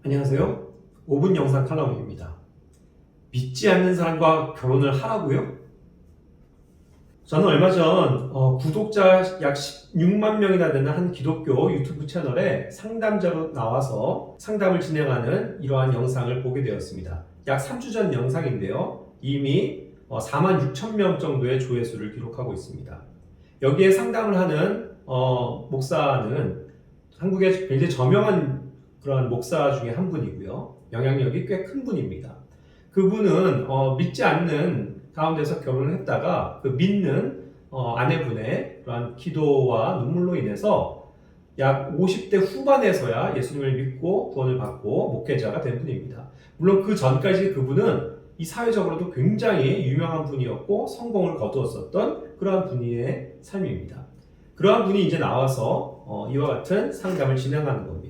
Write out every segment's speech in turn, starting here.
안녕하세요. 5분 영상 칼럼입니다. 믿지 않는 사람과 결혼을 하라고요? 저는 얼마 전 구독자 약 16만 명이나 되는 한 기독교 유튜브 채널에 상담자로 나와서 상담을 진행하는 이러한 영상을 보게 되었습니다. 약 3주 전 영상인데요. 이미 4만 6천 명 정도의 조회수를 기록하고 있습니다. 여기에 상담을 하는 목사는 한국의 굉장히 저명한 그러한 목사 중에 한 분이고요. 영향력이 꽤 큰 분입니다. 그분은 믿지 않는 가운데서 결혼을 했다가 그 믿는 아내분의 그러한 기도와 눈물로 인해서 약 50대 후반에서야 예수님을 믿고 구원을 받고 목회자가 된 분입니다. 물론 그 전까지 그분은 이 사회적으로도 굉장히 유명한 분이었고 성공을 거두었었던 그러한 분의 삶입니다. 그러한 분이 이제 나와서 이와 같은 상담을 진행하는 겁니다.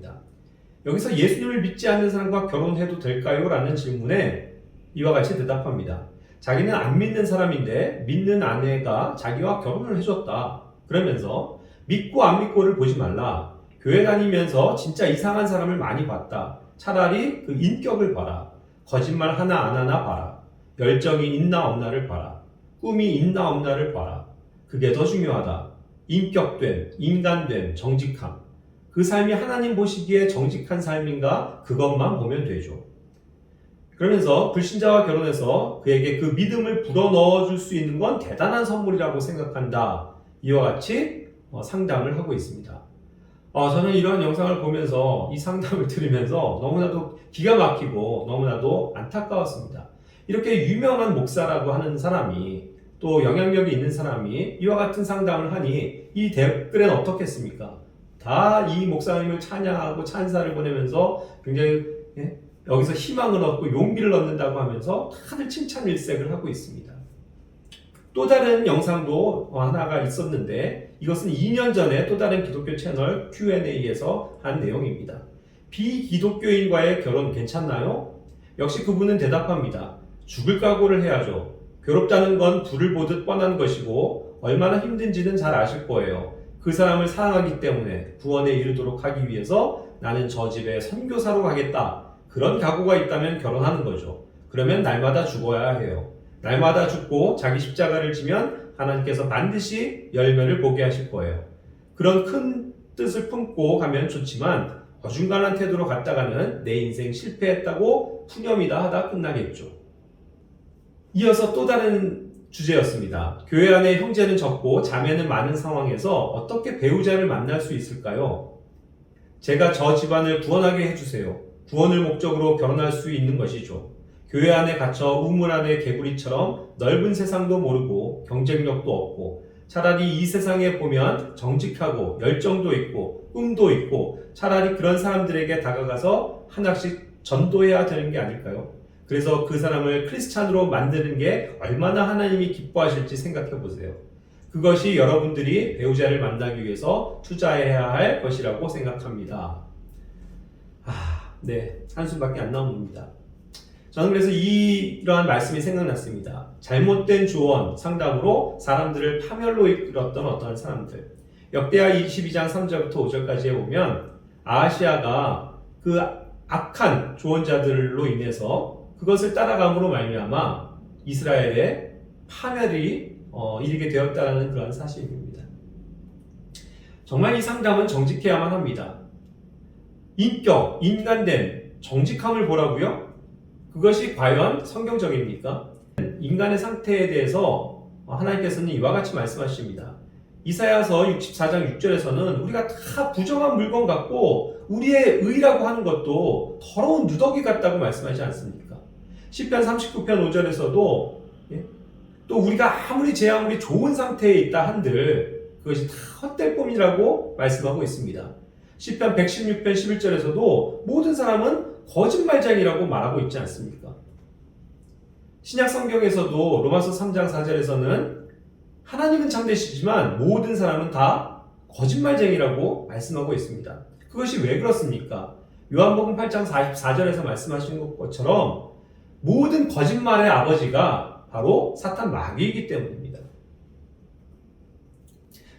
여기서 예수님을 믿지 않는 사람과 결혼해도 될까요? 라는 질문에 이와 같이 대답합니다. 자기는 안 믿는 사람인데 믿는 아내가 자기와 결혼을 해줬다. 그러면서 믿고 안 믿고를 보지 말라. 교회 다니면서 진짜 이상한 사람을 많이 봤다. 차라리 그 인격을 봐라. 거짓말 하나 안 하나 봐라. 열정이 있나 없나를 봐라. 꿈이 있나 없나를 봐라. 그게 더 중요하다. 인격됨, 인간됨, 정직함. 그 삶이 하나님 보시기에 정직한 삶인가? 그것만 보면 되죠. 그러면서 불신자와 결혼해서 그에게 그 믿음을 불어넣어 줄 수 있는 건 대단한 선물이라고 생각한다. 이와 같이 상담을 하고 있습니다. 저는 이런 영상을 보면서 이 상담을 들으면서 너무나도 기가 막히고 너무나도 안타까웠습니다. 이렇게 유명한 목사라고 하는 사람이 또 영향력이 있는 사람이 이와 같은 상담을 하니 이 댓글엔 어떻겠습니까? 다 이 목사님을 찬양하고 찬사를 보내면서 굉장히 여기서 희망을 얻고 용기를 얻는다고 하면서 다들 칭찬 일색을 하고 있습니다. 또 다른 영상도 하나가 있었는데 이것은 2년 전에 또 다른 기독교 채널 Q&A에서 한 내용입니다. 비기독교인과의 결혼 괜찮나요? 역시 그분은 대답합니다. 죽을 각오를 해야죠. 괴롭다는 건 불을 보듯 뻔한 것이고 얼마나 힘든지는 잘 아실 거예요. 그 사람을 사랑하기 때문에 구원에 이르도록 하기 위해서 나는 저 집에 선교사로 가겠다. 그런 각오가 있다면 결혼하는 거죠. 그러면 날마다 죽어야 해요. 날마다 죽고 자기 십자가를 지면 하나님께서 반드시 열매를 보게 하실 거예요. 그런 큰 뜻을 품고 가면 좋지만 어중간한 태도로 갔다가는 내 인생 실패했다고 푸념이다 하다 끝나겠죠. 이어서 또 다른 주제였습니다. 교회 안에 형제는 적고 자매는 많은 상황에서 어떻게 배우자를 만날 수 있을까요? 제가 저 집안을 구원하게 해주세요. 구원을 목적으로 결혼할 수 있는 것이죠. 교회 안에 갇혀 우물 안의 개구리처럼 넓은 세상도 모르고 경쟁력도 없고 차라리 이 세상에 보면 정직하고 열정도 있고 꿈도 있고 차라리 그런 사람들에게 다가가서 하나씩 전도해야 되는 게 아닐까요? 그래서 그 사람을 크리스찬으로 만드는 게 얼마나 하나님이 기뻐하실지 생각해 보세요. 그것이 여러분들이 배우자를 만나기 위해서 투자해야 할 것이라고 생각합니다. 네, 한숨밖에 안 나옵니다. 저는 그래서 이러한 말씀이 생각났습니다. 잘못된 조언, 상담으로 사람들을 파멸로 이끌었던 어떤 사람들. 역대하 22장 3절부터 5절까지에 보면 아하시아가 그 악한 조언자들로 인해서 그것을 따라감으로 말미암아 이스라엘의 파멸이 이르게 되었다는 그런 사실입니다. 정말 이 상담은 정직해야만 합니다. 인격, 인간됨, 정직함을 보라고요? 그것이 과연 성경적입니까? 인간의 상태에 대해서 하나님께서는 이와 같이 말씀하십니다. 이사야서 64장 6절에서는 우리가 다 부정한 물건 같고 우리의 의라고 하는 것도 더러운 누더기 같다고 말씀하지 않습니까? 시편 39편 5절에서도 또 우리가 아무리 제 아무리 좋은 상태에 있다 한들 그것이 다 헛될 뿐이라고 말씀하고 있습니다. 시편 116편 11절에서도 모든 사람은 거짓말쟁이라고 말하고 있지 않습니까? 신약 성경에서도 로마서 3장 4절에서는 하나님은 참되시지만 모든 사람은 다 거짓말쟁이라고 말씀하고 있습니다. 그것이 왜 그렇습니까? 요한복음 8장 44절에서 말씀하시는 것처럼 모든 거짓말의 아버지가 바로 사탄 마귀이기 때문입니다.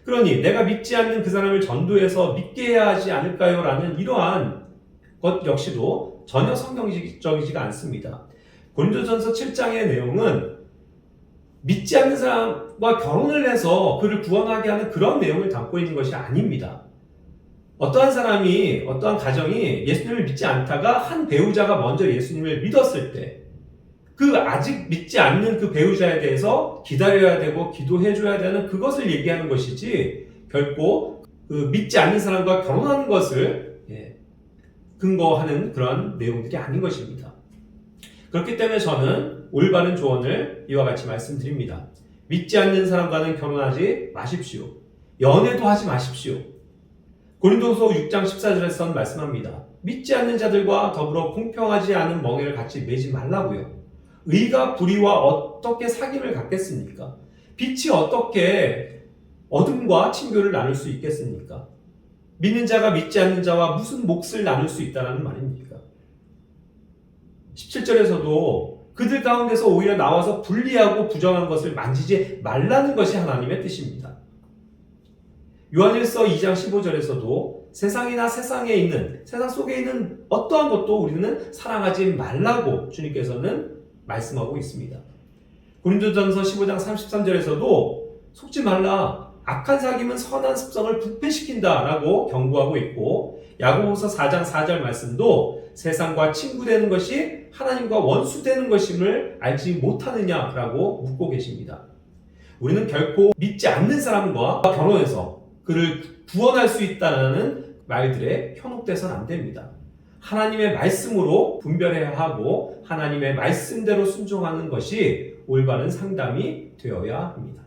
그러니 내가 믿지 않는 그 사람을 전도해서 믿게 해야 하지 않을까요? 라는 이러한 것 역시도 전혀 성경적이지가 않습니다. 고린도전서 7장의 내용은 믿지 않는 사람과 결혼을 해서 그를 구원하게 하는 그런 내용을 담고 있는 것이 아닙니다. 어떠한 사람이, 어떠한 가정이 예수님을 믿지 않다가 한 배우자가 먼저 예수님을 믿었을 때 그 아직 믿지 않는 그 배우자에 대해서 기다려야 되고 기도해줘야 되는 그것을 얘기하는 것이지 결코 그 믿지 않는 사람과 결혼하는 것을 근거하는 그런 내용들이 아닌 것입니다. 그렇기 때문에 저는 올바른 조언을 이와 같이 말씀드립니다. 믿지 않는 사람과는 결혼하지 마십시오. 연애도 하지 마십시오. 고린도서 6장 14절에서는 말씀합니다. 믿지 않는 자들과 더불어 공평하지 않은 멍에를 같이 매지 말라고요. 의가 불의와 어떻게 사귐을 갖겠습니까? 빛이 어떻게 어둠과 친교를 나눌 수 있겠습니까? 믿는 자가 믿지 않는 자와 무슨 몫을 나눌 수 있다는 말입니까? 17절에서도 그들 가운데서 오히려 나와서 불리하고 부정한 것을 만지지 말라는 것이 하나님의 뜻입니다. 요한일서 2장 15절에서도 세상이나 세상에 있는, 세상 속에 있는 어떠한 것도 우리는 사랑하지 말라고 주님께서는 말씀하고 있습니다. 고린도전서 15장 33절에서도 속지 말라, 악한 사귐은 선한 습성을 부패시킨다라고 경고하고 있고, 야고보서 4장 4절 말씀도 세상과 친구되는 것이 하나님과 원수되는 것임을 알지 못하느냐라고 묻고 계십니다. 우리는 결코 믿지 않는 사람과 결혼해서 그를 구원할 수 있다는 말들에 현혹돼서는 안 됩니다. 하나님의 말씀으로 분별해야 하고 하나님의 말씀대로 순종하는 것이 올바른 상담이 되어야 합니다.